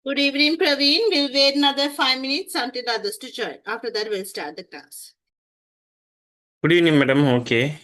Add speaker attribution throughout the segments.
Speaker 1: Good evening, Praveen. We'll wait another 5 minutes until others to join. After that, we'll start the class.
Speaker 2: Good evening, madam. Okay.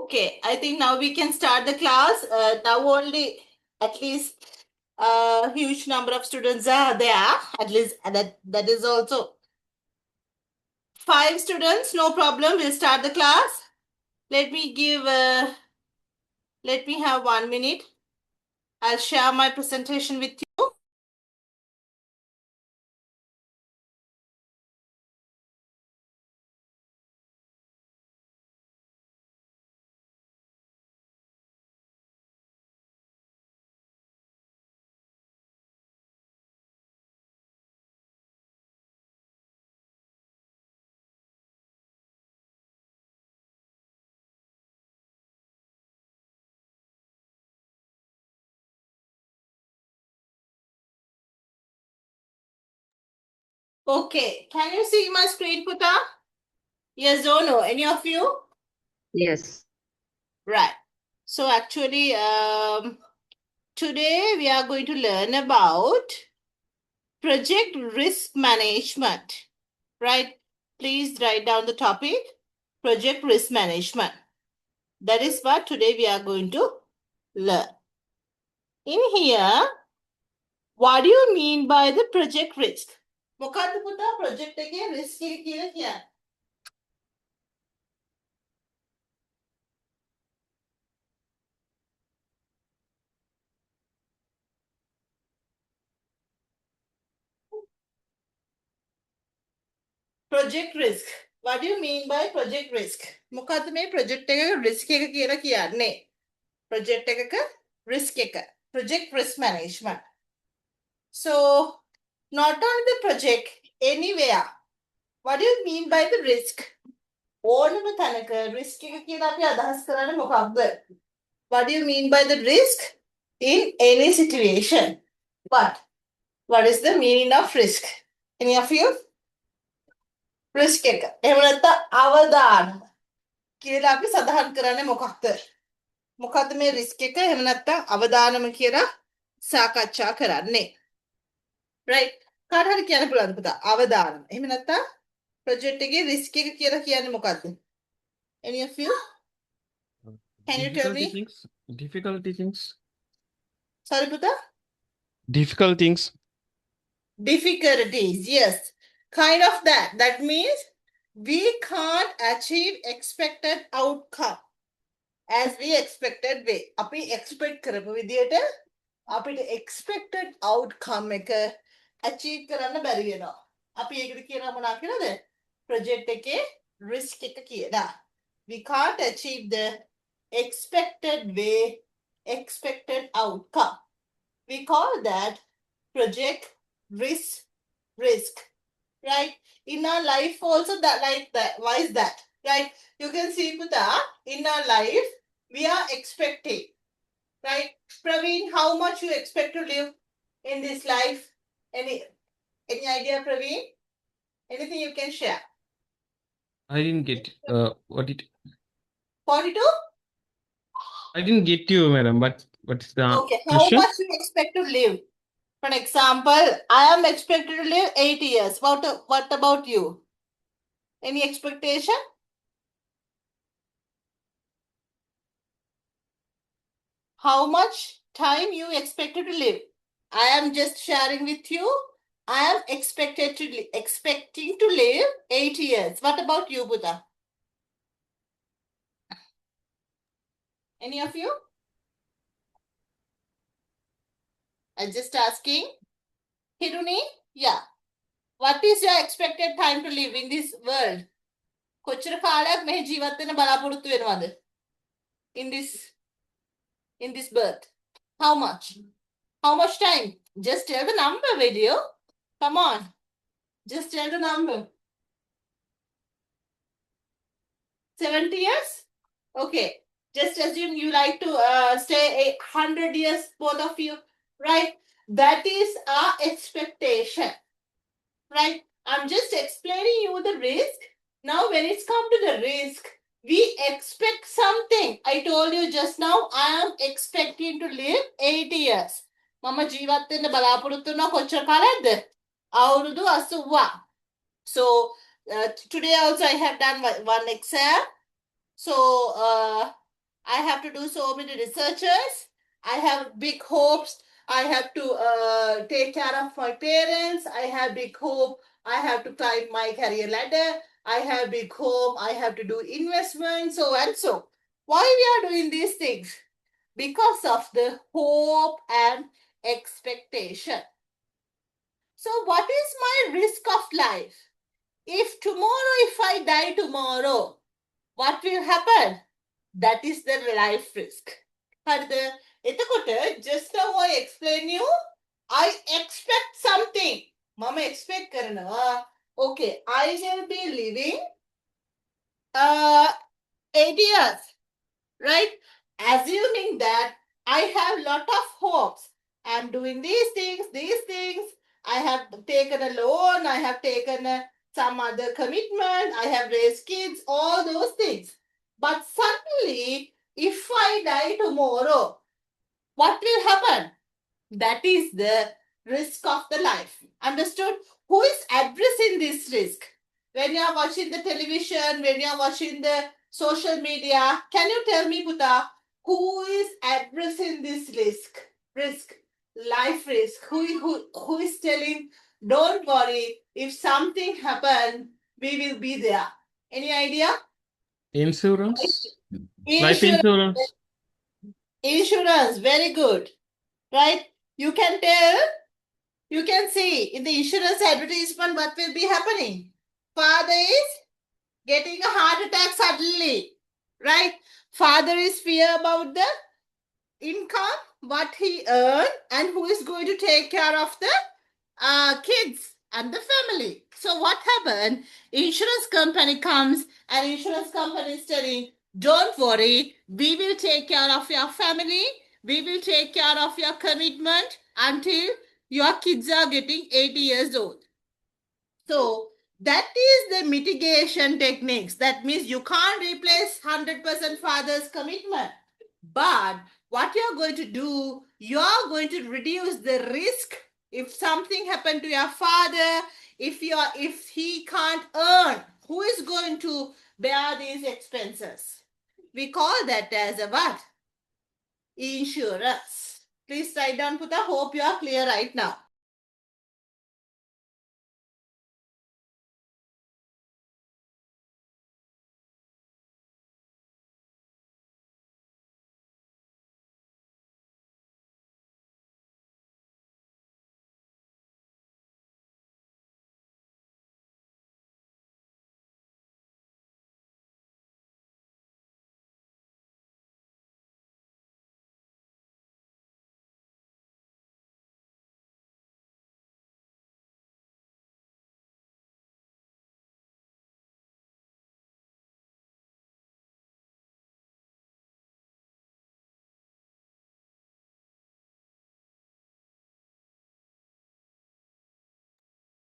Speaker 1: Okay, I think now we can start the class. Now only at least a huge number of students are there. At least that is also 5 students. No problem. We'll start the class. Let me give. Let me have 1 minute. I'll share my presentation with you. Okay, can you see my screen, Puta? Yes or no? Any of you?
Speaker 3: Yes.
Speaker 1: Right. So actually, today we are going to learn about project risk management. Right? Please write down the topic, project risk management. That is what today we are going to learn. In here, what do you mean by the project risk? මොකක්ද පුතා project එකේ risk එක කියලා කියන්නේ? Project risk. What do you mean by project risk? මොකද්ද මේ project එකක risk එක කියලා කියන්නේ? Project එකක risk එක. Project risk management. So, not only the project, anywhere. What do you mean by the risk? ඕනම තැනක risk එක කියලා අපි අදහස් කරන්නේ මොකක්ද? What do you mean by the risk in any situation? What is the meaning of risk? Any of you? Risk එක. එහෙම නැත්නම් අවදානම කියලා අපි සඳහන් කරන්නේ මොකක්ද? මොකද්ද මේ risk එක? එහෙම නැත්නම් අවදානම කියලා සාකච්ඡා කරන්නේ. Right? කාට හරි කියන්න පුළුවන්ද පුතා? අවදානම. එහෙම නැත්නම් project එකේ risk එක කියලා කියන්නේ මොකද්ද? Any of you? Can you tell me?
Speaker 2: Difficulty things.
Speaker 1: Sorry, puta?
Speaker 2: Difficult things.
Speaker 1: Difficulties, yes. Kind of that. That means we can't achieve expected outcome as we expected way. අපි expect කරපු විදියට අපිට expected outcome එක achieve කරන්න බැරි වෙනවා. අපි ඒකට කියනවා මොනවා කියලාද? project එකේ risk එක කියලා. We can't achieve the expected way, expected outcome. We call that project risk, right? In our life also that like that. Why is that? Right? You can see, Puta, in our life, we are expecting, right? Praveen, how much you expect to live in this life? Any idea, Praveen? Anything you can share?
Speaker 2: I didn't get what it.
Speaker 1: 42?
Speaker 2: I didn't get you, madam. But what is the
Speaker 1: Okay. How
Speaker 2: question?
Speaker 1: much you expect to live? For example, I am expected to live 80 years. What about you? Any expectation? How much time you expected to live? I am just sharing with you. I am expecting to live 8 years. What about you, Buddha? Any of you? I'm just asking. Hiruni? Yeah. What is your expected time to live in this world? කොච්චර කාලයක් මෙහි ජීවත් වෙන්න බලාපොරොත්තු වෙනවද? In this birth. How much? How much time? Just tell the number, video. Come on. Just tell the number. 70 years? Okay. Just assume you like to stay 100 years, both of you. Right? That is our expectation. Right? I'm just explaining you the risk. Now, when it's come to the risk, we expect something. I told you just now, I am expecting to live 80 years. මම ජීවත් වෙන්න බලාපොරොත්තු වෙනවා කොච්චර කාලයක්ද? අවුරුදු 80. So, today also I have done one exam. So, I have to do so many researches. I have big hopes. I have to take care of my parents. I have big hope. I have to climb my career ladder. I have big hope. I have to do investment, so and so. Why we are doing these things? Because of the hope and expectation. So, what is my risk of life? If tomorrow, if I die tomorrow, what will happen? That is the life risk. හරිද? එතකොට just now I explain you I expect something. මම expect කරනවා okay I will be living 80 years, right? Assuming that I have lot of hopes. I'm doing these things. I have taken a loan. I have taken some other commitment. I have raised kids, all those things. But suddenly, if I die tomorrow, what will happen? That is the risk of the life. Understood? Who is addressing this risk? When you are watching the television, when you are watching the social media, can you tell me, Puta, who is addressing this risk? Life risk. Who is telling, don't worry, if something happens, we will be there. Any idea?
Speaker 2: Insurance? Life insurance?
Speaker 1: Insurance, very good. Right? You can tell, you can see in the insurance advertisement what will be happening. Father is getting a heart attack suddenly. Right? Father is fear about the income, what he earned, and who is going to take care of the kids and the family. So what happened? Insurance company comes and insurance company is telling, don't worry, we will take care of your family. We will take care of your commitment until your kids are getting 80 years old. So that is the mitigation techniques. That means you can't replace 100% father's commitment. But what you're going to do, you're going to reduce the risk if something happened to your father, if he can't earn, who is going to bear these expenses? We call that as a what? Insurance. Please write down, Puta. Hope you are clear right now.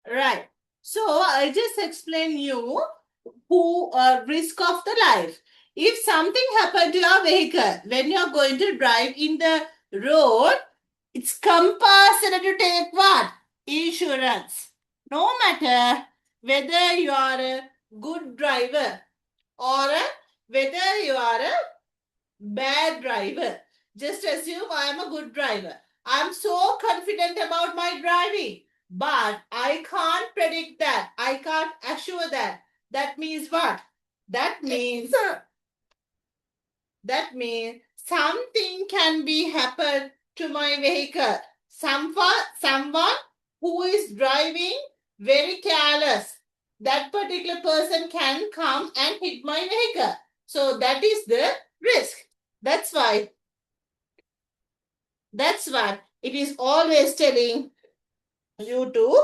Speaker 1: Right. So I just explain you who risk of the life. If something happened to your vehicle when you're going to drive in the road, it's compulsory to take what? Insurance. No matter whether you are a good driver or whether you are a bad driver. Just assume I am a good driver. I'm so confident about my driving, but I can't predict that. I can't assure that. That means what? That means something can be happen to my vehicle. Someone who is driving very careless. That particular person can come and hit my vehicle. So that is the risk. That's why it is always telling you to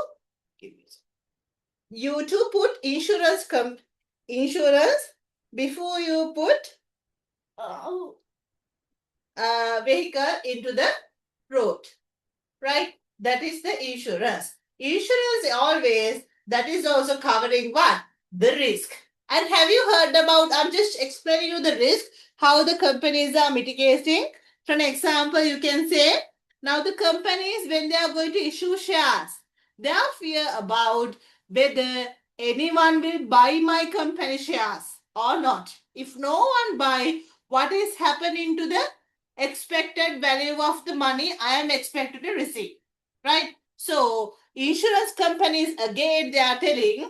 Speaker 1: put insurance before you put vehicle into the road, right? That is the insurance. Insurance always, that is also covering what? The risk. And have you heard about, I'm just explaining you the risk, how the companies are mitigating. For an example, you can say, now the companies, when they are going to issue shares, they are fear about whether anyone will buy my company shares or not. If no one buy, what is happening to the expected value of the money I am expected to receive, right? So insurance companies again they are telling,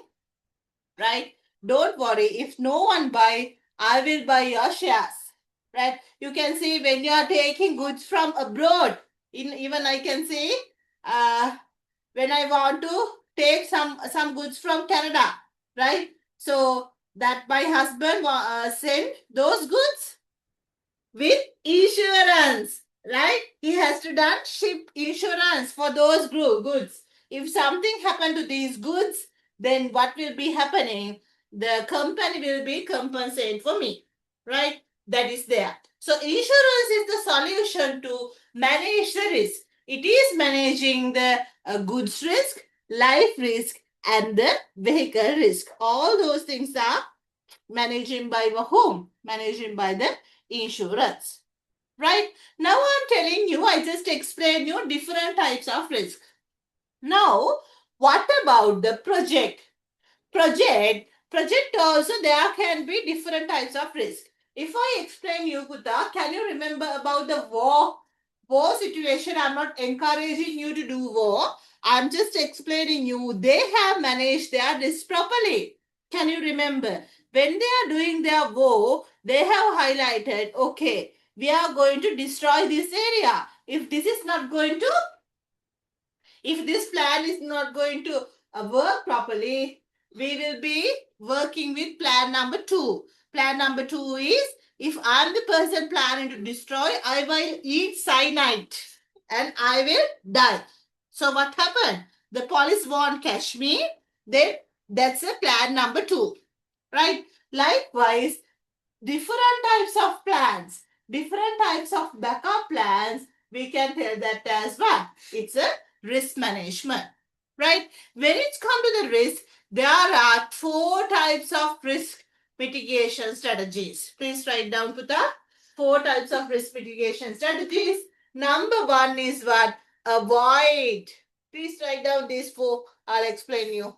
Speaker 1: right? Don't worry, if no one buy, I will buy your shares, right? You can see when you are taking goods from abroad, in even I can see, when I want to take some goods from Canada, right? So that my husband sent those goods with insurance, right? He has to done ship insurance for those goods. If something happened to these goods, then what will be happening? The company will be compensated for me, right? That is there. So insurance is the solution to manage the risk. It is managing the goods risk, life risk, and the vehicle risk. All those things are managing by the home, managing by the insurance. Right? Now I'm telling you, I just explained you different types of risk. Now, what about the project? Project also there can be different types of risk. If I explain you, Kuta, can you remember about the war situation? I'm not encouraging you to do war. I'm just explaining you. They have managed their risk properly. Can you remember? When they are doing their war, they have highlighted, okay, we are going to destroy this area. If this is not going to, if this plan is not going to work properly, we will be working with plan number 2. Plan number 2 is, if I'm the person planning to destroy, I will eat cyanide and I will die. So what happened? The police won't catch me. Then that's a plan number 2, right? Likewise, different types of plans, different types of backup plans, we can tell that as what? It's a risk management, right? When it's come to the risk, there are 4 types of risk mitigation strategies. Please write down, Puta. 4 types of risk mitigation strategies. Number 1 is what? Avoid. Please write down these 4. I'll explain you.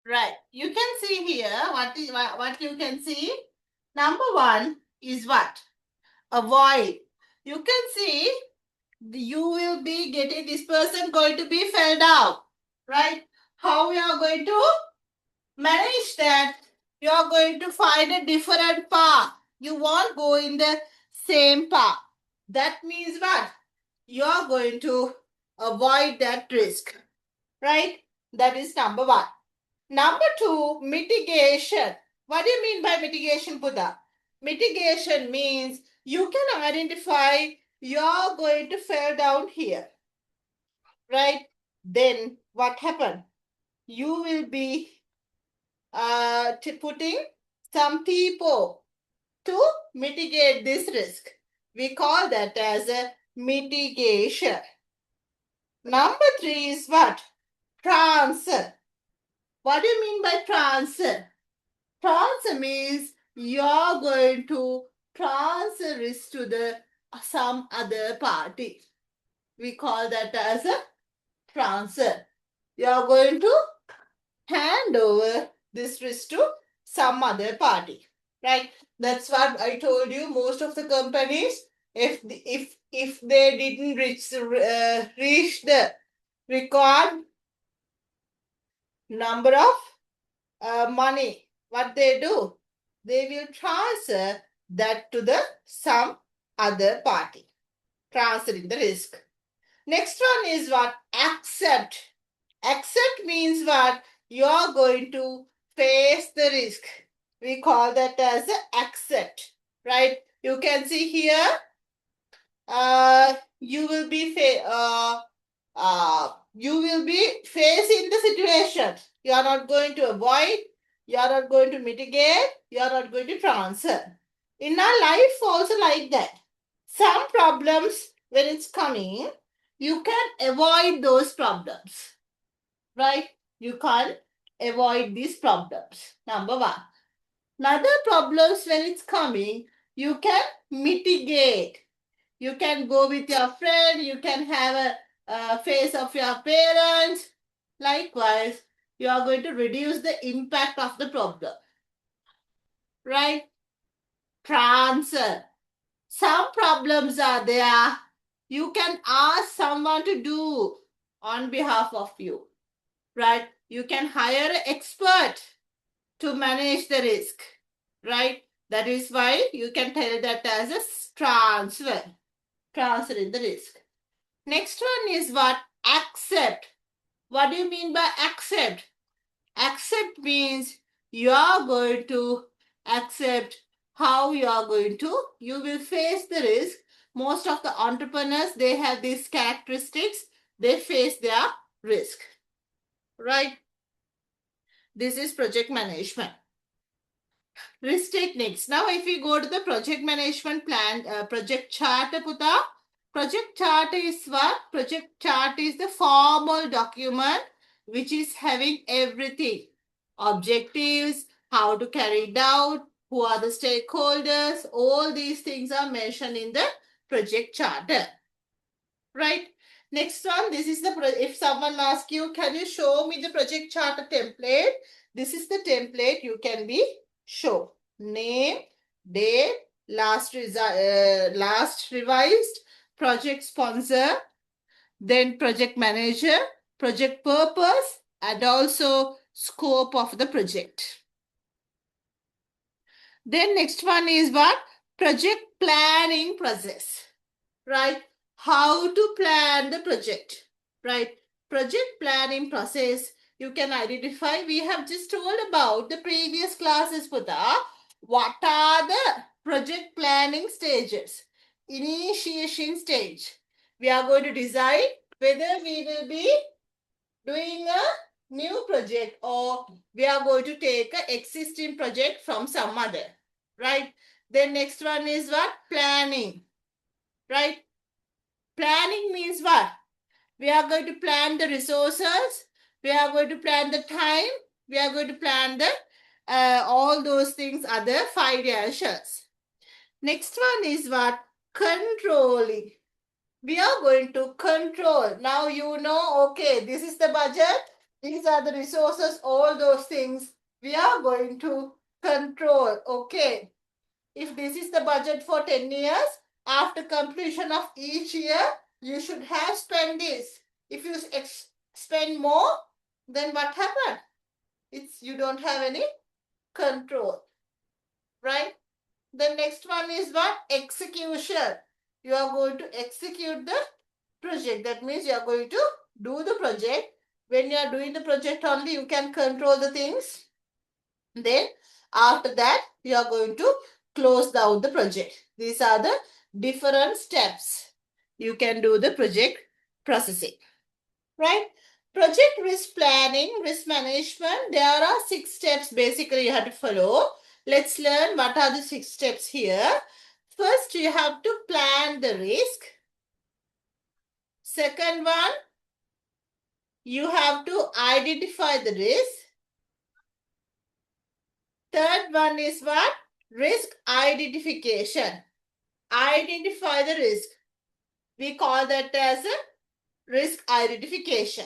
Speaker 1: Right. You can see here what you can see. Number 1 is what? Avoid. You can see you will be getting this person going to be fell down, right? How we are going to manage that? You are going to find a different path. You won't go in the same path. That means what? You're going to avoid that risk, right? That is number one. Number two, mitigation. What do you mean by mitigation, Buddha? Mitigation means you can identify you're going to fall down here, right? Then what happened? You will be putting some people to mitigate this risk. We call that as a mitigation. Number three is what? Transfer. What do you mean by transfer? Transfer means you're going to transfer risk to the some other party. We call that as a transfer. You're going to hand over this risk to some other party, right? That's what I told you. Most of the companies, if they didn't reach the required number of money, what they do, they will transfer that to the some other party, transferring the risk. Next one is what? Accept. Accept means what? You're going to face the risk. We call that as accept, right? You can see here, you will be facing the situation. You are not going to avoid, you are not going to mitigate, you are not going to transfer. In our life also like that. Some problems, when it's coming, you can avoid those problems, right? You can't avoid these problems. Number one. Another problems when it's coming, you can mitigate. You can go with your friend, you can have a face of your parents. Likewise, you are going to reduce the impact of the problem, right? Transfer. Some problems are there. You can ask someone to do on behalf of you, right? You can hire an expert to manage the risk, right? That is why you can tell that as a transfer, transferring the risk. Next one is what? Accept. What do you mean by accept? Accept means you are going to accept how you are going to, you will face the risk. Most of the entrepreneurs, they have these characteristics. They face their risk, right? This is project management. Risk techniques. Now, if we go to the project management plan, project chart, Puta. Project chart is what? Project chart is the formal document which is having everything. Objectives, how to carry it out, who are the stakeholders, all these things are mentioned in the project charter. Right? Next one, this is the, if someone asks you, can you show me the project charter template? This is the template you can be show. Name, date, last revised, project sponsor, then project manager, project purpose, and also scope of the project. Then next one is what? Project planning process, right? How to plan the project, right? Project planning process, you can identify. We have just told about the previous classes, Putha. What are the project planning stages? Initiation stage. We are going to decide whether we will be doing a new project or we are going to take an existing project from some other, right? Then next one is what? Planning, right? Planning means what? We are going to plan the resources. We are going to plan the time. We are going to plan the all those things are the financials. Next one is what? Controlling. We are going to control. Now you know, okay, this is the budget. These are the resources, all those things. We are going to control, okay. If this is the budget for 10 years, after completion of each year, you should have spent this. If you spend more, then what happened? It's you don't have any control, right? The next one is what? Execution. You are going to execute the project. That means you are going to do the project. When you are doing the project only, you can control the things. Then after that, you are going to close down the project. These are the different steps. You can do the project processing. Right? Project risk planning, risk management. There are 6 steps basically you have to follow. Let's learn what are the 6 steps here. First, you have to plan the risk. Second one, you have to identify the risk. Third one is what? Risk identification. Identify the risk. We call that as a risk identification.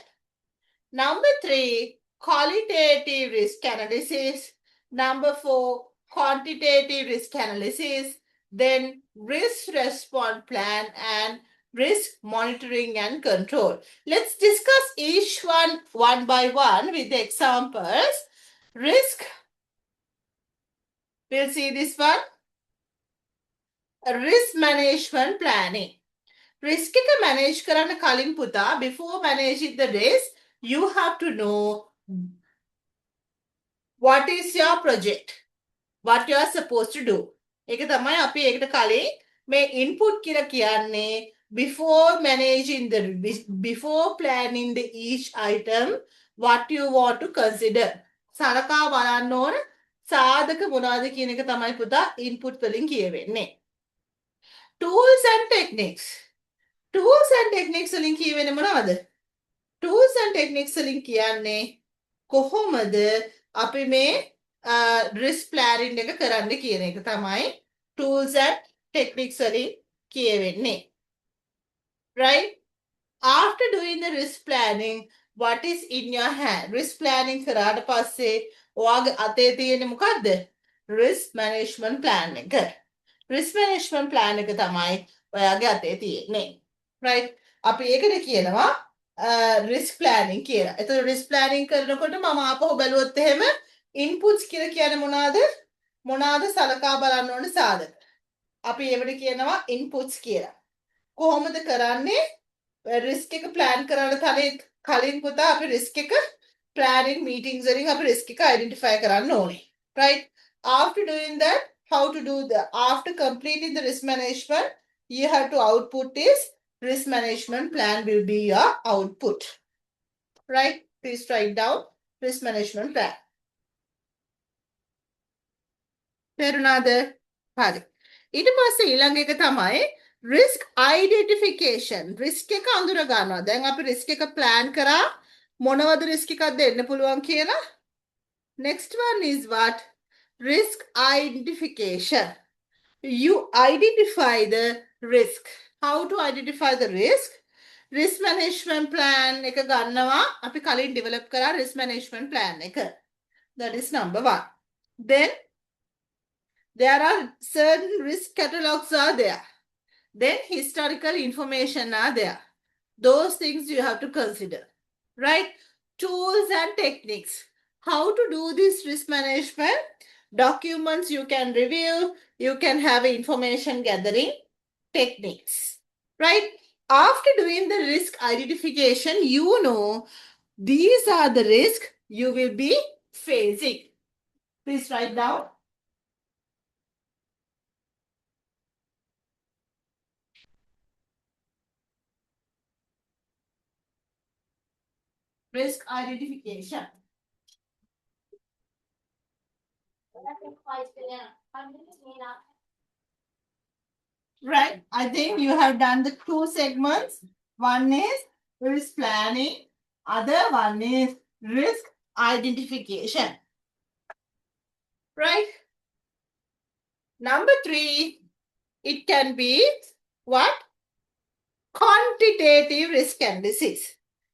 Speaker 1: Number 3, qualitative risk analysis. Number 4, quantitative risk analysis. Then risk response plan and risk monitoring and control. Let's discuss each one by one with the examples. Risk. We'll see this one. Risk management planning. Risk එක manage කරන්න කලින් පුතා, before managing the risk, you have to know what is your project, what you are supposed to do. ඒක තමයි අපි ඒකට කලින් මේ input කියලා කියන්නේ before managing the before planning the each item what you want to consider. සලකා බලන්න ඕන සාධක මොනවද කියන එක තමයි පුතා input වලින් කියවෙන්නේ. Tools and techniques. Tools and techniques වලින් කියවෙන්නේ මොනවද? Tools and techniques වලින් කියන්නේ කොහොමද අපි මේ risk planning එක කරන්න කියන එක තමයි tools and techniques වලින් කියවෙන්නේ. Right? After doing the risk planning, what is in your hand? Risk planning කරාට පස්සේ ඔයාගේ අතේ තියෙන්නේ මොකද්ද? Risk management plan එක. Risk management plan එක තමයි ඔයාගේ අතේ තියෙන්නේ. Right? අපි ඒකට කියනවා risk planning කියලා. එතකොට risk planning කරනකොට මම ආපහු බැලුවොත් එහෙම inputs කියලා කියන්නේ මොනවාද? මොනවාද සලකා බලන්න ඕනේ සාධක. අපි ඒවට කියනවා inputs කියලා. කොහොමද කරන්නේ? risk එක plan කරන්න කලින් පුතා අපි risk එක planning meetings වලින් අපි risk එක identify කරන්න ඕනේ. Right? After doing that, how to do the after completing the risk management, you have to output this risk management plan will be your output. Right? Please write down risk management plan. තේරුණාද? හරි. ඊට පස්සේ ඊළඟ එක තමයි risk identification. risk එක අඳුර ගන්නවා. දැන් අපි risk එක plan කරා මොනවද risk එකක් දෙන්න පුළුවන් කියලා. Next one is what? Risk identification. You identify the risk. How to identify the risk? Risk management plan එක ගන්නවා. අපි කලින් develop කරා risk management plan එක. That is number 1. Then there are certain risk catalogs are there. Then historical information are there. Those things you have to consider. Right? Tools and techniques. How to do this risk management? Documents you can review. You can have information gathering techniques. Right? After doing the risk identification, you know these are the risks you will be facing. Please write down. Risk identification. Right. I think you have done the 2 segments. One is risk planning. Other one is risk identification. Right. Number 3, it can be what? Quantitative risk analysis.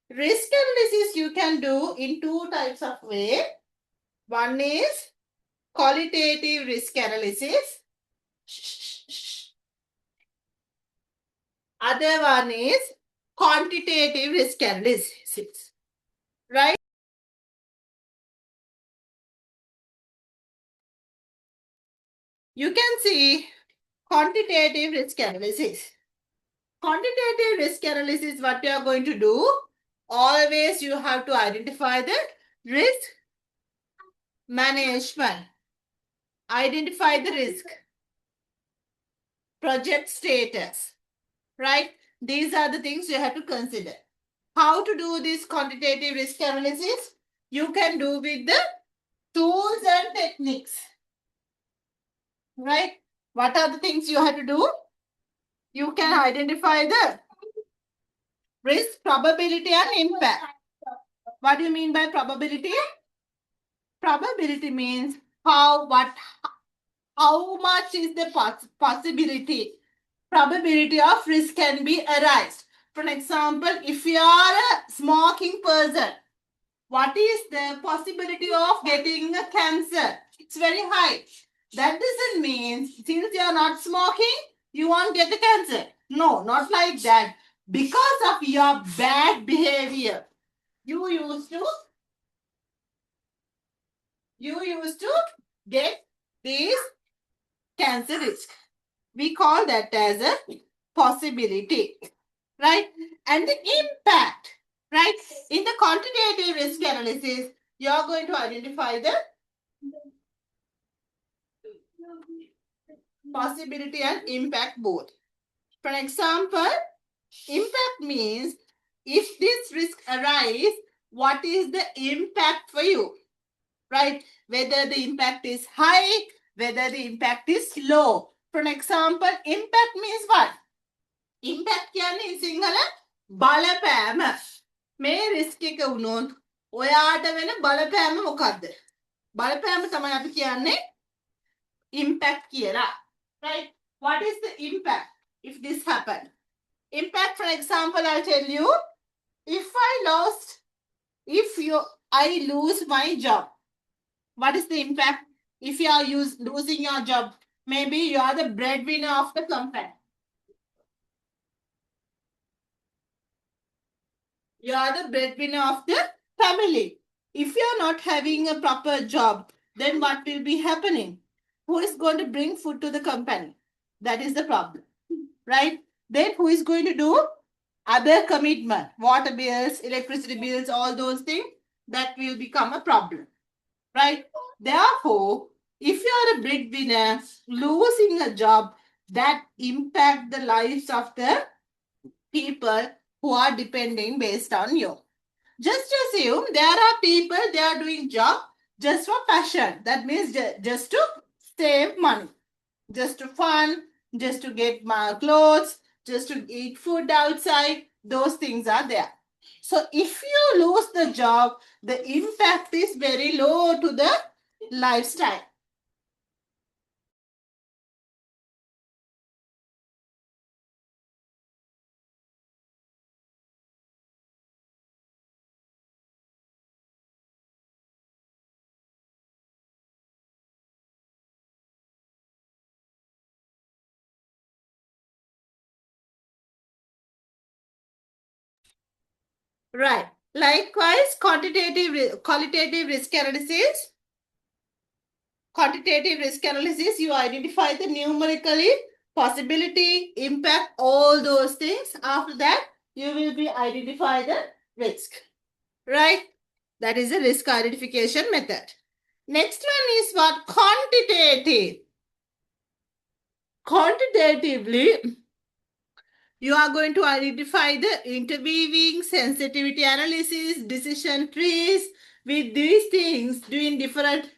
Speaker 1: Risk analysis you can do in 2 types of way. One is qualitative risk analysis. Other one is quantitative risk analysis. Right? You can see quantitative risk analysis. Quantitative risk analysis, what you are going to do, always you have to identify the risk management. Identify the risk. Project status, right? These are the things you have to consider. How to do this quantitative risk analysis? You can do with the tools and techniques, right? What are the things you have to do? You can identify the risk, probability, and impact. What do you mean by probability? Probability means how much is the possibility, probability of risk can be arise. For example, if you are a smoking person, what is the possibility of getting a cancer? It's very high. That doesn't mean since you are not smoking, you won't get the cancer. No, not like that. Because of your bad behavior, you used to get this cancer risk. We call that as a possibility, right? And the impact, right? In the quantitative risk analysis, you are going to identify the possibility and impact both. For example, impact means if this risk arises, what is the impact for you, right? Whether the impact is high, whether the impact is low. For example, impact means what? Impact කියන්නේ in Sinhala බලපෑම. මේ risk එක වුණොත් ඔයාට වෙන බලපෑම මොකද්ද? බලපෑම තමයි අපි කියන්නේ impact කියලා. Right? What is the impact if this happened? Impact, for example, I'll tell you, if I lose my job, what is the impact? If you are losing your job, maybe you are the breadwinner of the company. You are the breadwinner of the family. If you are not having a proper job, then what will be happening? Who is going to bring food to the company? That is the problem, right? Then who is going to do other commitment, water bills, electricity bills, all those things? That will become a problem, right? Therefore, if you are a breadwinner, losing a job, that impact the lives of the people who are depending based on you. Just assume there are people, they are doing job just for passion. That means just to save money, just to fun, just to get my clothes, just to eat food outside. Those things are there. So if you lose the job, the impact is very low to the lifestyle. Right. Likewise, qualitative risk analysis. Quantitative risk analysis, you identify the numerically possibility, impact, all those things. After that, you will be identify the risk, right? That is a risk identification method. Next one is what? Quantitative. Quantitatively, you are going to identify the interweaving, sensitivity analysis, decision trees. With these things, doing different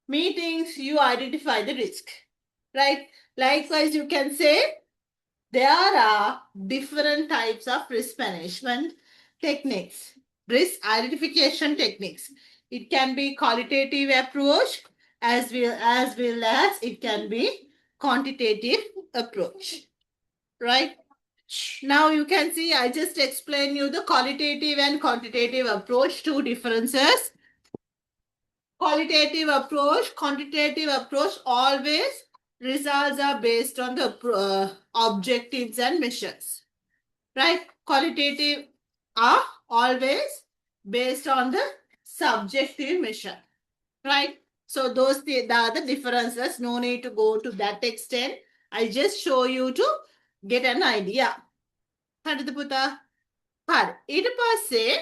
Speaker 1: meetings, you identify the risk, right? Likewise, you can say there are different types of risk management techniques, risk identification techniques. It can be qualitative approach as well as it can be quantitative approach, right? Now you can see I just explained you the qualitative and quantitative approach, two differences. Qualitative approach, quantitative approach, always results are based on the objectives and measures, right? Qualitative are always based on the subjective measure, right? So are the differences. No need to go to that extent. I just show you to get an idea. හරිද පුතා? හරි. ඊට පස්සේ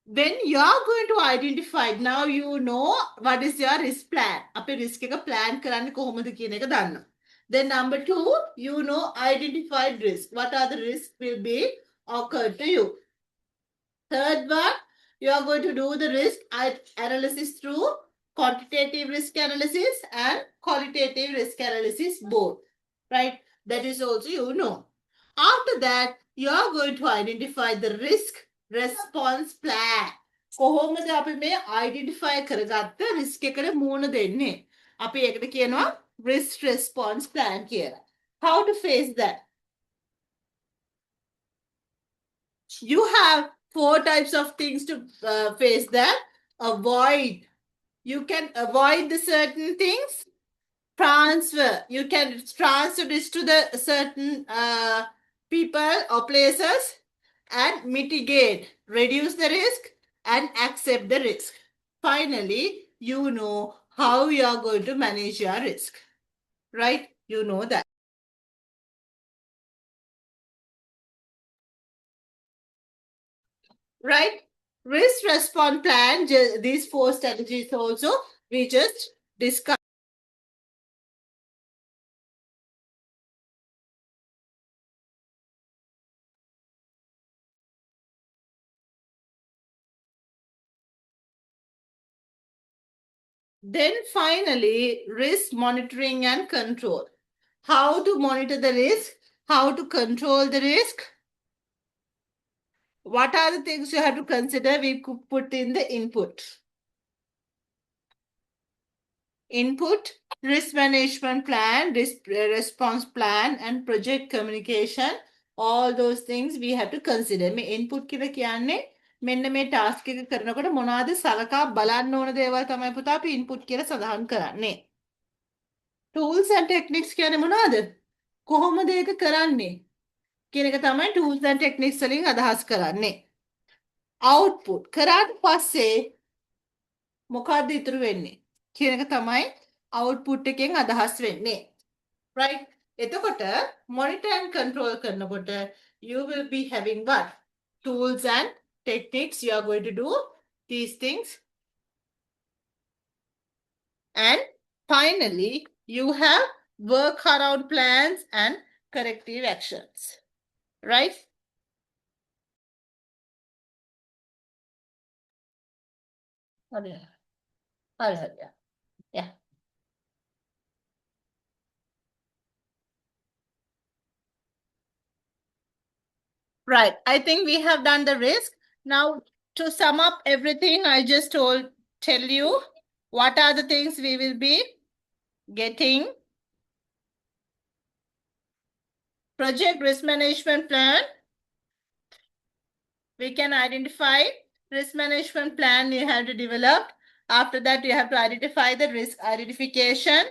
Speaker 1: when you are going to identify, now you know what is your risk plan. අපේ risk එක plan කරන්නේ කොහොමද කියන එක දන්නවා. Then number 2, you know identified risk. What are the risks will be occurred to you. Third one, you are going to do the risk analysis through quantitative risk analysis and qualitative risk analysis both. Right? That is also you know. After that, you are going to identify the risk response plan. කොහොමද අපි මේ identify කරගත්ත risk එකට මුහුණ දෙන්නේ? අපි ඒකට කියනවා risk response plan කියලා. How to face that? You have 4 types of things to face that. Avoid. You can avoid the certain things. Transfer. You can transfer this to the certain people or places. And mitigate. Reduce the risk and accept the risk. Finally, you know how you are going to manage your risk. Right? You know that. Right? Risk response plan, these 4 strategies also, we just discussed. Then finally, risk monitoring and control. How to monitor the risk, how to control the risk. What are the things you have to consider? We could put in the input. Input, risk management plan, risk response plan, and project communication. All those things we have to consider. මේ input කියලා කියන්නේ මෙන්න මේ task එක කරනකොට මොනවාද සලකා බලන්න ඕන දේවල් තමයි පුතා අපි input කියලා සඳහන් කරන්නේ. Tools and techniques කියන්නේ මොනවාද? කොහොමද ඒක කරන්නේ? කියන එක තමයි tools and techniques වලින් අදහස් කරන්නේ. Output කරාට පස්සේ මොකක්ද ඉතුරු වෙන්නේ? කියන එක තමයි output එකෙන් අදහස් වෙන්නේ. Right? එතකොට monitor and control කරනකොට you will be having what? Tools and techniques. You are going to do these things. And finally, you have work around plans and corrective actions. Right? Yeah. Right. I think we have done the risk. Now, to sum up everything I just tell you, what are the things we will be getting? Project risk management plan. We can identify risk management plan you have to develop. After that, you have to identify the risk identification,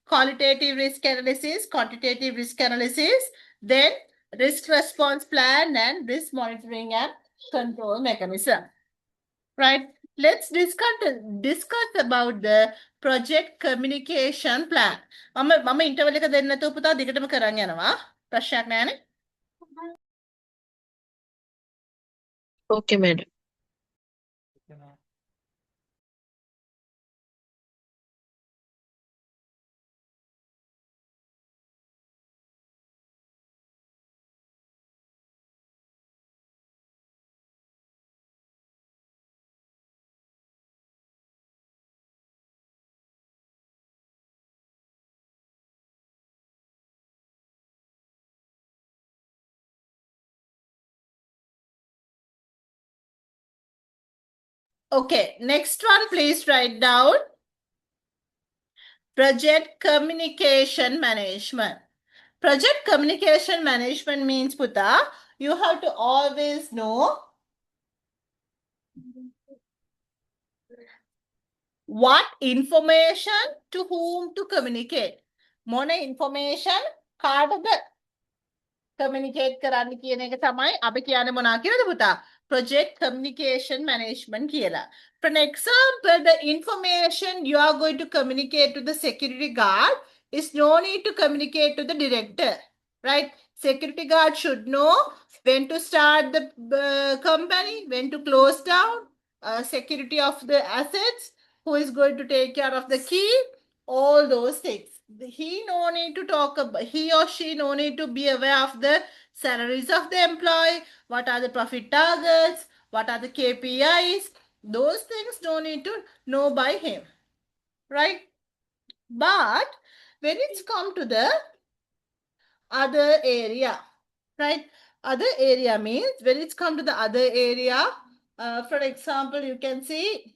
Speaker 1: qualitative risk analysis, quantitative risk analysis, then risk response plan and risk monitoring and control mechanism. Right? Let's discuss about the project communication plan. මම interval එක දෙන්න නැතුව පුතා දිගටම කරන් යනවා. ප්‍රශ්නයක් නැහැනේ.
Speaker 3: Okay, madam.
Speaker 1: Okay, next one, please write down. Project communication management. Project communication management means, Puta, you have to always know what information to whom to communicate. Mona information කාටද communicate කරන්න කියන එක තමයි අපි කියන්නේ මොනවා කියලාද පුතා? project communication management කියලා. For an example, the information you are going to communicate to the security guard is no need to communicate to the director, right? Security guard should know when to start the company, when to close down, security of the assets, who is going to take care of the key, all those things. He no need to talk about, he or she no need to be aware of the salaries of the employee, what are the profit targets, what are the KPIs. Those things don't need to know by him, right? But when it's come to the other area, right? Other area means when it's come to the other area, for example, you can see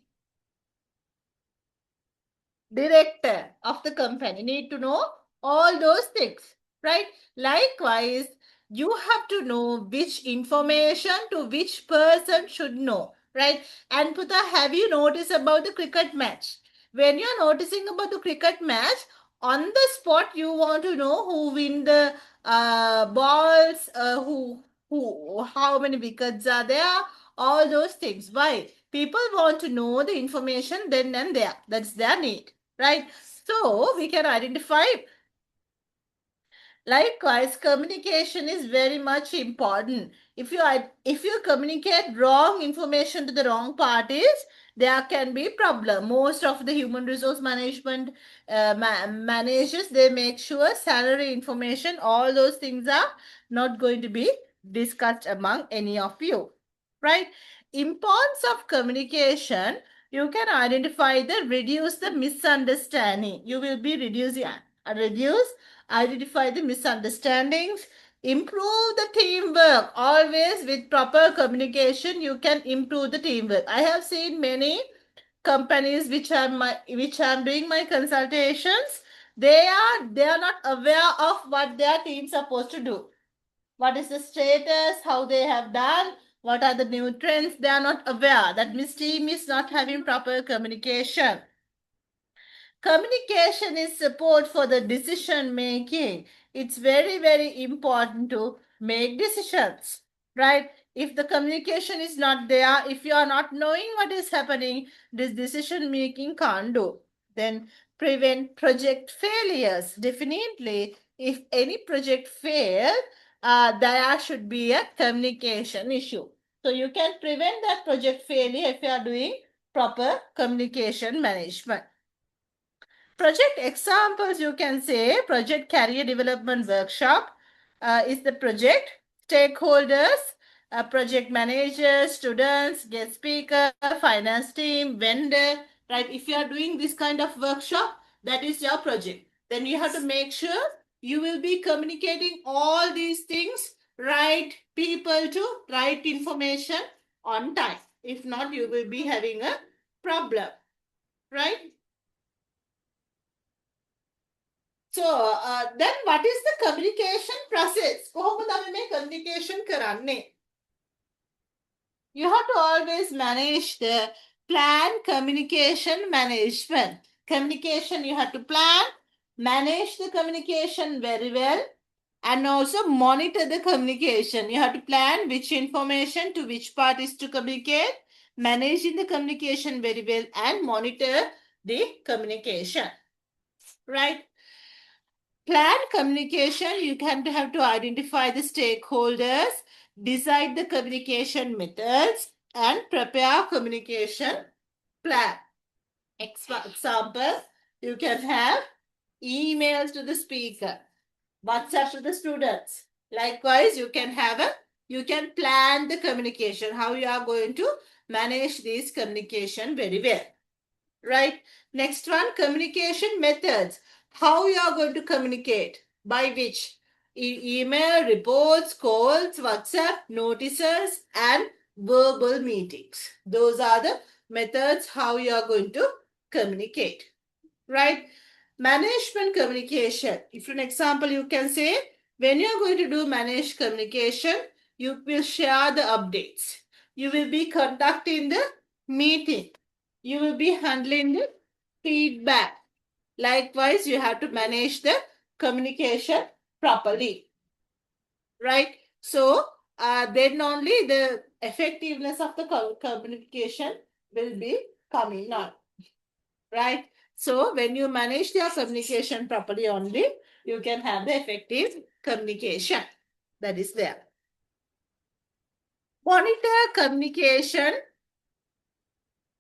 Speaker 1: director of the company need to know all those things, right? Likewise, you have to know which information to which person should know, right? And Putha, have you noticed about the cricket match? When you're noticing about the cricket match, on the spot you want to know who win the balls, how many wickets are there, all those things. Why? People want to know the information then and there. That's their need, right? So we can identify. Likewise, communication is very much important. If you communicate wrong information to the wrong parties, there can be problem. Most of the human resource management managers, they make sure salary information, all those things are not going to be discussed among any of you, right? Importance of communication, you can identify the reduce the misunderstanding. You will be reduce identify the misunderstandings, improve the teamwork. Always with proper communication, you can improve the teamwork. I have seen many companies which I'm doing my consultations. They are not aware of what their team supposed to do. What is the status, how they have done, what are the new trends. They are not aware. That means team is not having proper communication. Communication is support for the decision making. It's very, very important to make decisions, right? If the communication is not there, if you are not knowing what is happening, this decision making can't do. Then prevent project failures. Definitely, if any project fails, there should be a communication issue. So you can prevent that project failure if you are doing proper communication management. Project examples, you can say project career development workshop is the project, stakeholders, project managers, students, guest speaker, finance team, vendor, right? If you are doing this kind of workshop, that is your project. Then you have to make sure you will be communicating all these things, right people to right information on time. If not, you will be having a problem, right? So then what is the communication process? කොහොමද අපි මේ communication කරන්නේ? You have to always manage the plan communication management. Communication, you have to plan, manage the communication very well, and also monitor the communication. You have to plan which information to which parties to communicate, managing the communication very well, and monitor the communication, right? Plan communication, you can have to identify the stakeholders, decide the communication methods, and prepare communication plan. Example, you can have emails to the speaker, WhatsApp to the students. Likewise, you can plan the communication, how you are going to manage this communication very well. Right? Next one, communication methods. How you are going to communicate? By which? Email, reports, calls, WhatsApp, notices, and verbal meetings. Those are the methods how you are going to communicate. Right? Management communication. If an example, you can say, when you are going to do managed communication, you will share the updates. You will be conducting the meeting. You will be handling the feedback. Likewise, you have to manage the communication properly, right? So then only the effectiveness of the communication will be coming on. Right? So when you manage your communication properly only, you can have the effective communication that is there. Monitor communication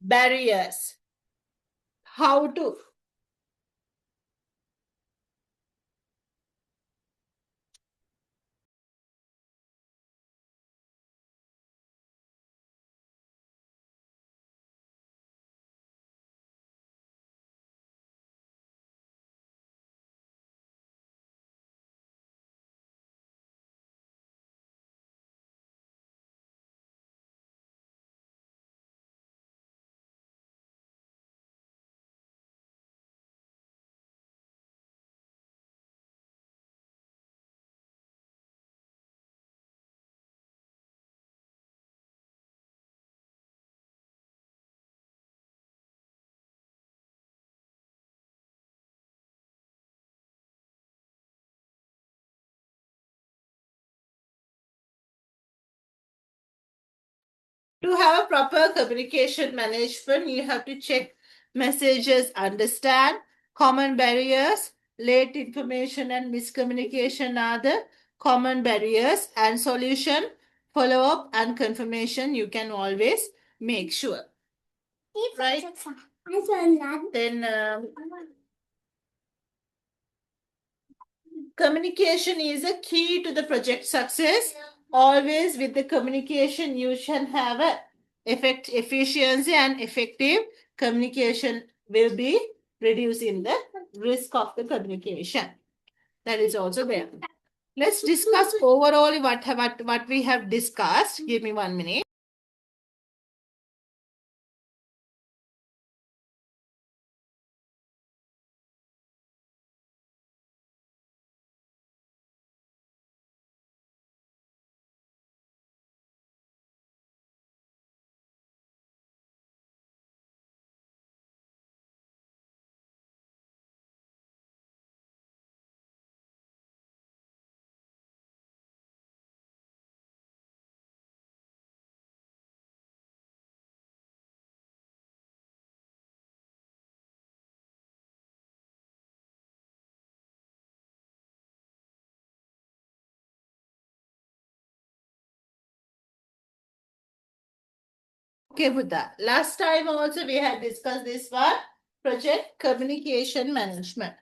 Speaker 1: barriers. How to? To have a proper communication management, you have to check messages, understand common barriers, late information and miscommunication are the common barriers, and solution, follow-up and confirmation you can always make sure. Right? Then communication is a key to the project success. Always with the communication, you should have a efficiency and effective communication will be reducing the risk of the communication. That is also there. Let's discuss overall what we have discussed. Give me 1 minute. Okay, Buddha. Last time also we had discussed this one, project communication management.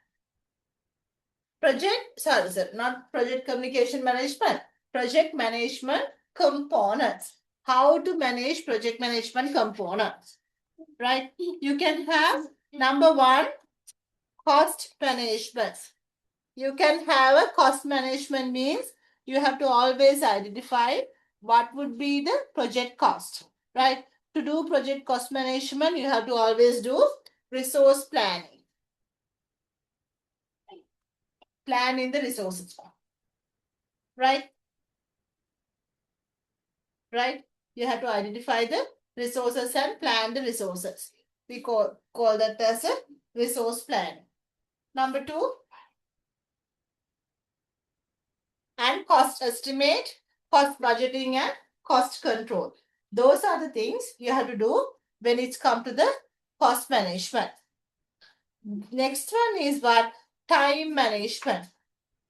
Speaker 1: Not project communication management, project management components. How to manage project management components, right? You can have number one, cost management. You can have a cost management means you have to always identify what would be the project cost, right? To do project cost management, you have to always do resource planning. Plan in the resources, right? Right? You have to identify the resources and plan the resources. We call that as a resource plan. Number two, and cost estimate, cost budgeting and cost control. Those are the things you have to do when it's come to the cost management. Next one is what? Time management.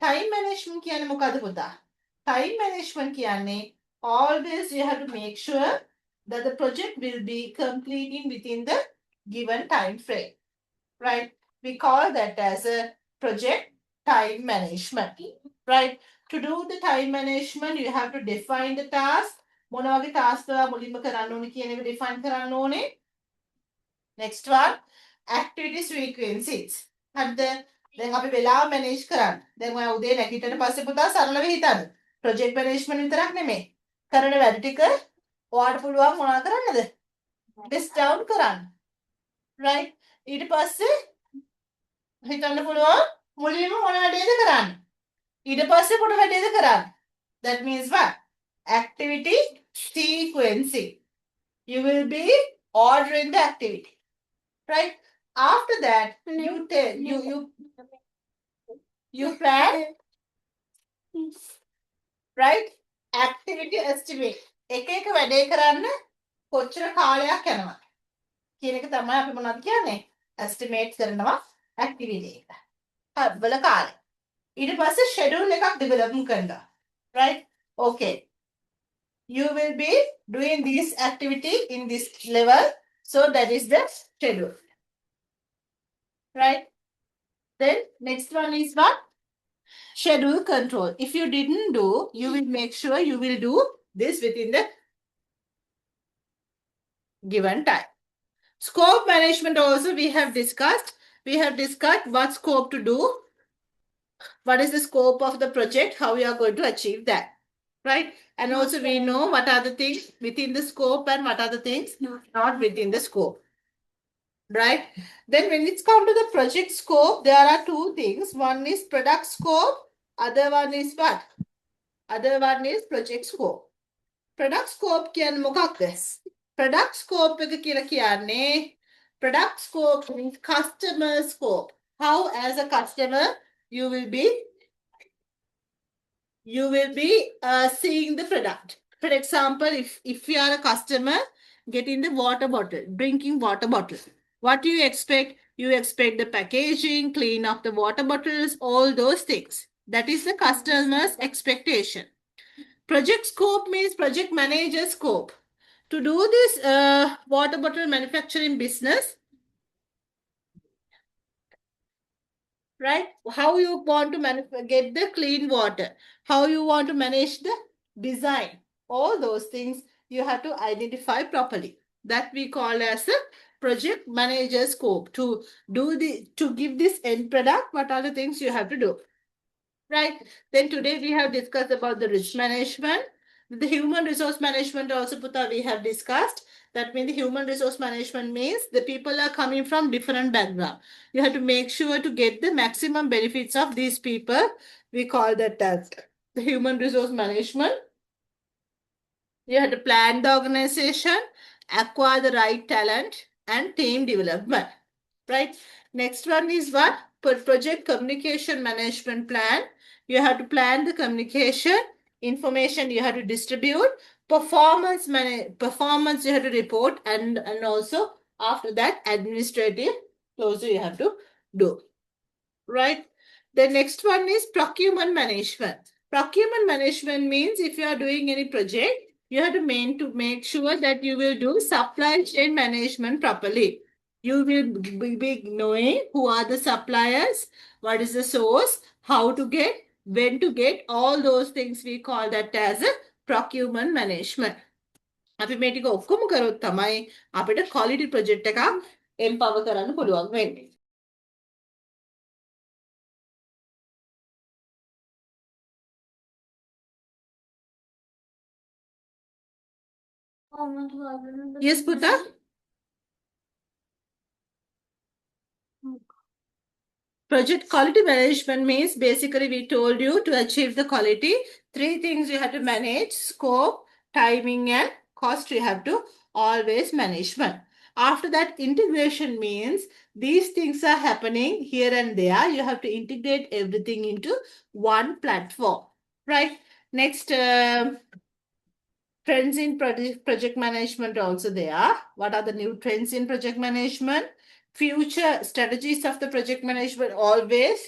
Speaker 1: Time management කියන්නේ මොකද පුතා? Time management කියන්නේ always you have to make sure that the project will be completing within the given time frame. Right? We call that as a project time management. Right? To do the time management, you have to define the task. මොන වගේ task වල මුලින්ම කරන්න ඕනේ කියන එක define කරන්න ඕනේ. Next one, activity sequences. හරිද? දැන් අපි වෙලාව manage කරන්න. දැන් ඔයා උදේ නැගිටින පස්සේ පුතා සරලව හිතන්න. project management විතරක් නෙමෙයි. කරන වැඩ ටික ඔයාට පුළුවන් මොනවා කරන්නද? list down කරන්න. right? ඊට පස්සේ හිතන්න පුළුවන් මුලින්ම මොන වැඩේද කරන්න. ඊට පස්සේ මොන වැඩේද කරන්න. That means what? Activity sequencing. You will be ordering the activity. Right? After that, you plan, right? Activity estimate. එක වැඩේ කරන්න කොච්චර කාලයක් යනවා කියන එක තමයි අපි මොනවද කියන්නේ estimate කරනවා activity එක. වල කාලය. ඊට පස්සේ schedule එකක් develop කරනවා. Right? Okay. You will be doing this activity in this level. So that is the schedule. Right? Then next one is what? Schedule control. If you didn't do, you will make sure you will do this within the given time. Scope management also we have discussed. We have discussed what scope to do. What is the scope of the project? How we are going to achieve that. Right? And also we know what are the things within the scope and what are the things not within the scope. Right? Then when it's come to the project scope, there are two things. One is product scope. Other one is what? Other one is project scope. Product scope කියන්නේ මොකක්ද? Product scope එක කියලා කියන්නේ product scope means customer scope. How as a customer you will be seeing the product. For example, if you are a customer getting the water bottle, drinking water bottle, what do you expect? You expect the packaging, clean up the water bottles, all those things. That is the customer's expectation. Project scope means project manager scope. To do this water bottle manufacturing business, right? How you want to get the clean water, how you want to manage the design, all those things you have to identify properly. That we call as a project manager scope. To give this end product, what are the things you have to do? Right. Then today we have discussed about the risk management. The human resource management also, Puta, we have discussed. That means the human resource management means the people are coming from different background. You have to make sure to get the maximum benefits of these people. We call that as the human resource management. You have to plan the organization, acquire the right talent, and team development. Right? Next one is what? Project communication management plan. You have to plan the communication, information you have to distribute, performance you have to report, and also after that administrative also you have to do. Right? The next one is procurement management. Procurement management means if you are doing any project, you have to make sure that you will do supply chain management properly. You will be knowing who are the suppliers, what is the source, how to get, when to get, all those things we call that as a procurement management. අපි මේ ටික ඔක්කොම කරොත් තමයි අපිට quality project එකක් empower කරන්න පුළුවන් වෙන්නේ. Yes, Puta? Project quality management means basically we told you to achieve the quality. Three things you have to manage: scope, timing, and cost. You have to always management. After that, integration means these things are happening here and there. You have to integrate everything into one platform, right? Next, trends in project management also there. What are the new trends in project management? Future strategies of the project management always.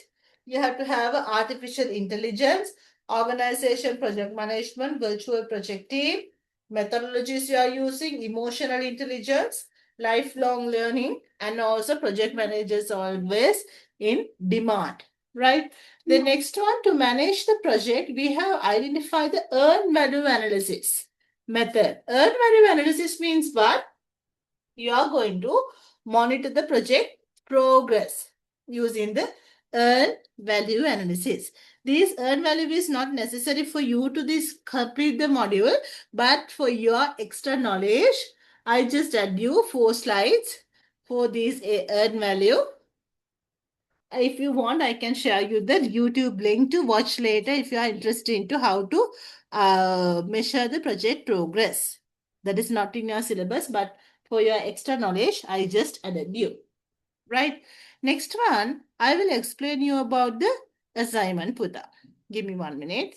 Speaker 1: You have to have artificial intelligence, organization project management, virtual project team, methodologies you are using, emotional intelligence, lifelong learning, and also project managers always in demand, right? The next one, to manage the project, we have identified the earned value analysis method. Earned value analysis means what? You are going to monitor the project progress using the earned value analysis. This earned value is not necessary for you to complete the module, but for your extra knowledge, I just add you 4 slides for this earned value. If you want, I can share you the YouTube link to watch later if you are interested into how to measure the project progress. That is not in your syllabus, but for your extra knowledge, I just added you. Right? Next one, I will explain you about the assignment, Puta. Give me 1 minute.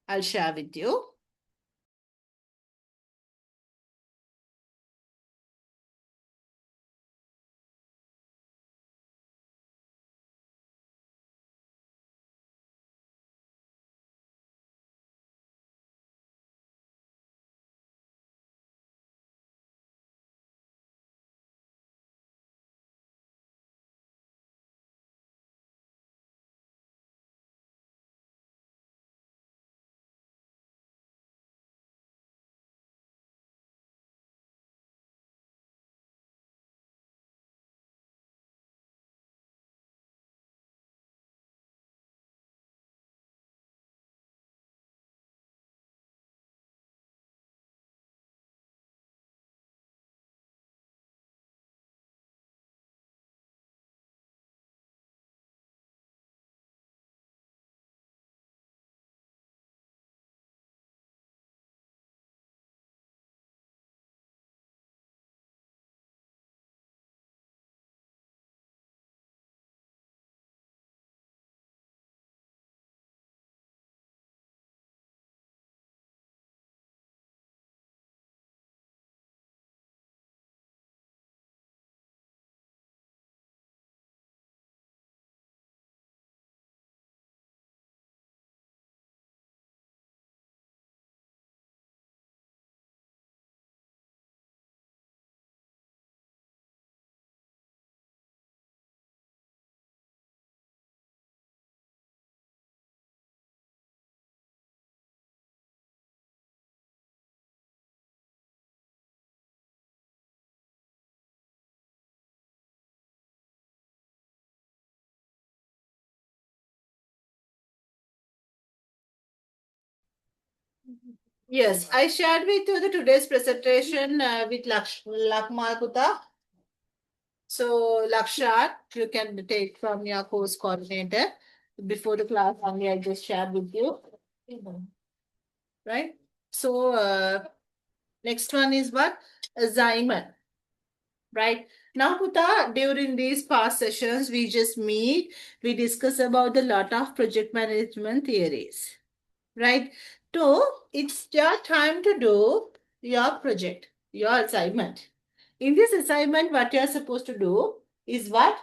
Speaker 1: I'll share with you. Yes, I shared with you the today's presentation with Lakmal Puta. So, Lakshat, you can take from your course coordinator. Before the class, only I just shared with you. Right? So, next one is what? Assignment. Right? Now, Puta, during these past sessions, we just meet, we discuss about a lot of project management theories. Right? So, it's your time to do your project, your assignment. In this assignment, what you are supposed to do is what?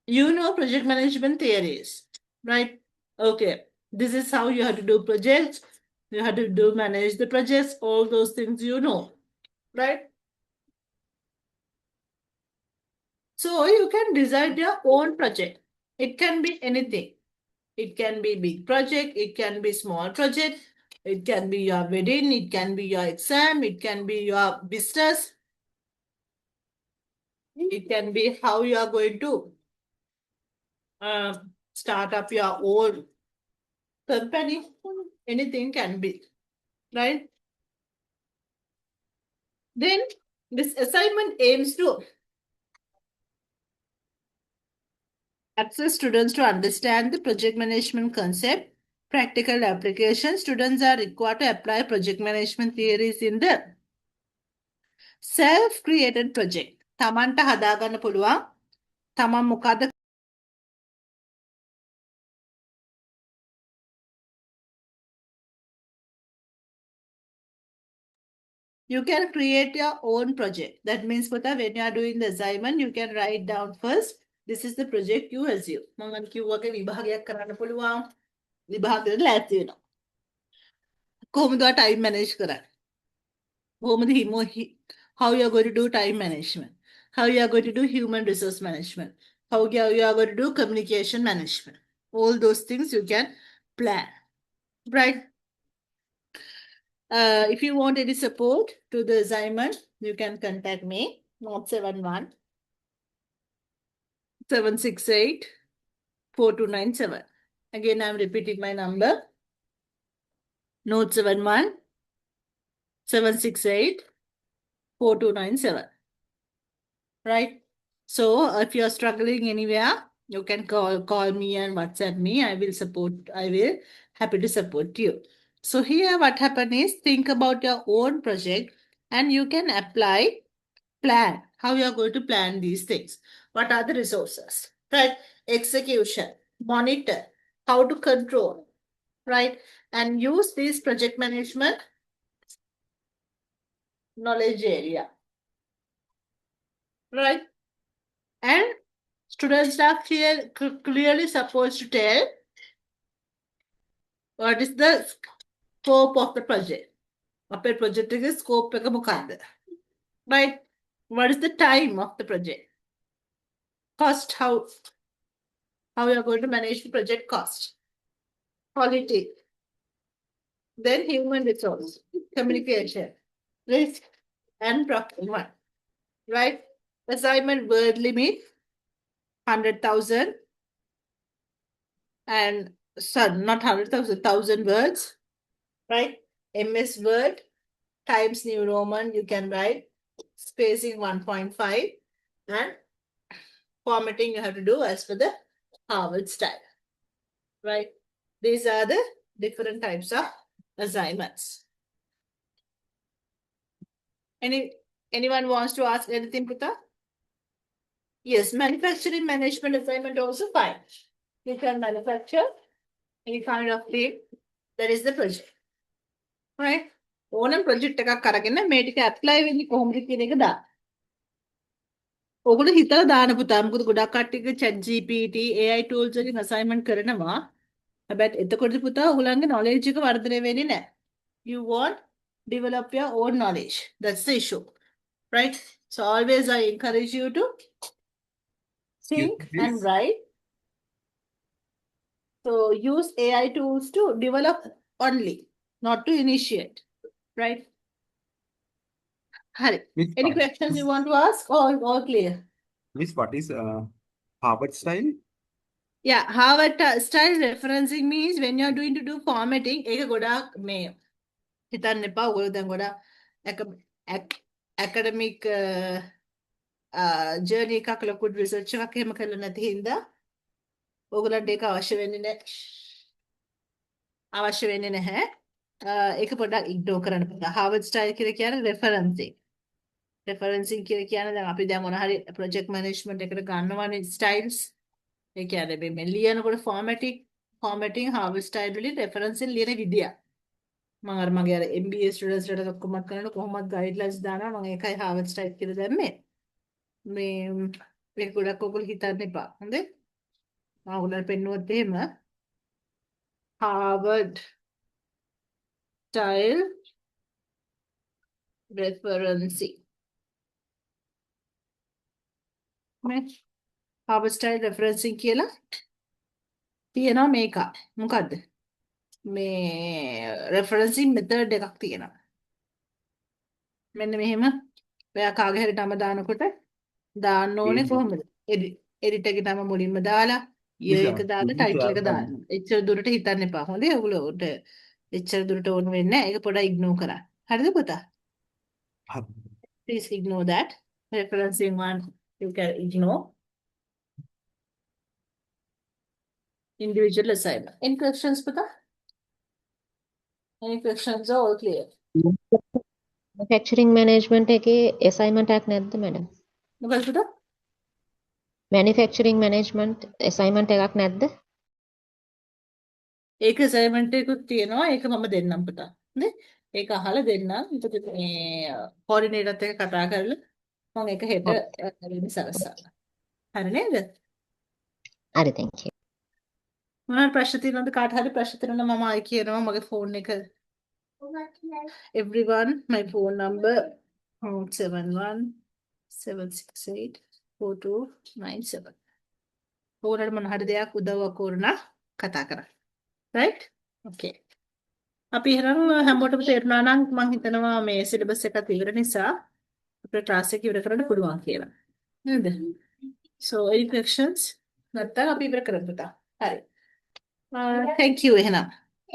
Speaker 1: You know project management theories, right? Okay. This is how you have to do projects. You have to do manage the projects, all those things you know, right? So you can design your own project. It can be anything. It can be big project, it can be small project, it can be your wedding, it can be your exam, it can be your business, it can be how you are going to start up your own company. Anything can be, right? Then this assignment aims to assist students to understand the project management concept, practical application. Students are required to apply project management theories in the self-created project. තමන්ට හදාගන්න පුළුවන්. තමන් මොකද්ද You can create your own project. That means, Pata, when you are doing the assignment, you can write down first, this is the project you assume. මම කිව්වගේ විභාගයක් කරන්න පුළුවන්. විභාගයට ලෑස්ති වෙනවා. කොහොමද time manage කරන්නේ? How you are going to do time management? How you are going to do human resource management? How you are going to do communication management? All those things you can plan, right? If you want any support to the assignment, you can contact me, 071 768 4297. Again, I'm repeating my number, 071 768 4297. Right? So if you're struggling anywhere, you can call me and WhatsApp me. I will happy to support you. So here what happened is think about your own project and you can plan how you are going to plan these things. What are the resources? Right? Execution, monitor, how to control, right? And use this project management knowledge area. Right? And students are clearly supposed to tell what is the scope of the project. අපේ project එකේ scope එක මොකක්ද? Right? What is the time of the project? Cost, how you are going to manage the project cost. Quality. Then human resource, communication, risk, and procurement. Right? Assignment word limit 100,000 and not 100,000, 1,000 words. Right? MS Word Times New Roman, you can write spacing 1.5 and formatting you have to do as per the Harvard style. Right? These are the different types of assignments. Anyone wants to ask anything, Pita? Yes, manufacturing management assignment also fine. You can manufacture any kind of thing. That is the project. Right? ඕනම් project එකක් අරගෙන මේ ටික apply වෙන්නේ කොහොමද කියන එක දාන්න. ඔගොල්ලෝ හිතලා දාන්න පුතා. මොකද ගොඩක් කට්ටියක chat GPT AI tools වලින් assignment කරනවා. හැබැයි එතකොට පුතා ඔයගොල්ලන්ගේ knowledge එක වර්ධනය වෙන්නේ නැහැ. You won't develop your own knowledge. That's the issue. Right? So always I encourage you to think and write. So use AI tools to develop only, not to initiate. Right? Hari, any questions you want to ask or all clear?
Speaker 4: Miss, what is Harvard style?
Speaker 1: Yeah, Harvard style referencing means when you're doing to do formatting, ඒක ගොඩාක් මේ හිතන්න එපා. ඔයගොල්ලෝ දැන් ගොඩාක් academic journey එකක් ලොකු research එකක් එහෙම කරලා නැති හින්දා ඔයගොල්ලන්ට ඒක අවශ්‍ය වෙන්නේ නැහැ. ඒක පොඩ්ඩක් ඉග්නෝර් කරන්න පුළුවන්. Harvard style කියලා කියන්නේ referencing. Referencing කියලා කියන්නේ දැන් අපි දැන් මොන හරි project management එකකට ගන්නවනේ styles. ඒ කියන්නේ මේ ලියනකොට formatting Harvard style වලින් referencing ලියන විදිය. මම අර මගේ අර MBA students ලට ඔක්කොමත් කරනකොට කොහොමද guidelines දානවා මම ඒකයි Harvard style කියලා දැම්මේ. මේ ඒක ගොඩක් ඔයගොල්ලෝ හිතන්න එපා. හොඳේ? මම ඔයගොල්ලන්ට පෙන්නුවොත් එහෙම Harvard style referencing. මේ Harvard style referencing කියලා තියෙනවා මේක. මොකද්ද? මේ referencing method එකක් තියෙනවා. මෙන්න මෙහෙම ඔයා කාගේ හරි නම දානකොට දාන්න ඕනේ කොහොමද? edit එකේ නම මුලින්ම දාලා year එක දාලා title එක දාන්න. එච්චර දුරට හිතන්න එපා. හොඳේ ඔයගොල්ලෝට එච්චර දුරට ඕන වෙන්නේ නැහැ. ඒක පොඩ්ඩක් ignore කරන්න. හරිද පුතා? Please ignore that. Referencing one you can ignore. Individual assignment. Any questions පුතා? Any questions? All clear.
Speaker 3: manufacturing management එකේ assignment එකක් නැද්ද madam?
Speaker 1: මොකද පුතා?
Speaker 3: manufacturing management assignment එකක් නැද්ද?
Speaker 1: ඒක assignment එකකුත් තියෙනවා. ඒක මම දෙන්නම් පුතා. නේ? ඒක අහලා දෙන්නම්. එතකොට මේ coordinator එකත් එක්ක කතා කරලා මම ඒක හෙට වෙන සලසන්න. හරි නේද?
Speaker 3: හරි thank you.
Speaker 1: මොනවාරි ප්‍රශ්න තියෙනවද? කාට හරි ප්‍රශ්න තියෙනවා නම් මම ආයි කියනවා මගේ ෆෝන් එක everyone my phone number 71768429 ඕනට මොන හරි දෙයක් උදව්වක් ඕන කතා කරන්න. right? okay. අපි එහෙනම් හැමෝටම තේරුණා නම් මම හිතනවා මේ සිලබස් එකත් ඉවර නිසා අපේ ක්ලාස් එක ඉවර කරන්න පුළුවන් කියලා. නේද? so any questions? නැත්නම් අපි ඉවර කරමු පුතා. හරි. thank you එහෙනම්.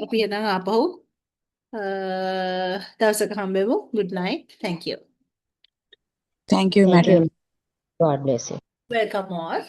Speaker 1: අපි එහෙනම් ආපහු දවසක හම්බෙමු. good night. thank you.
Speaker 4: Thank you,
Speaker 3: Thank
Speaker 4: madam.
Speaker 3: you. God bless you.
Speaker 1: welcome all.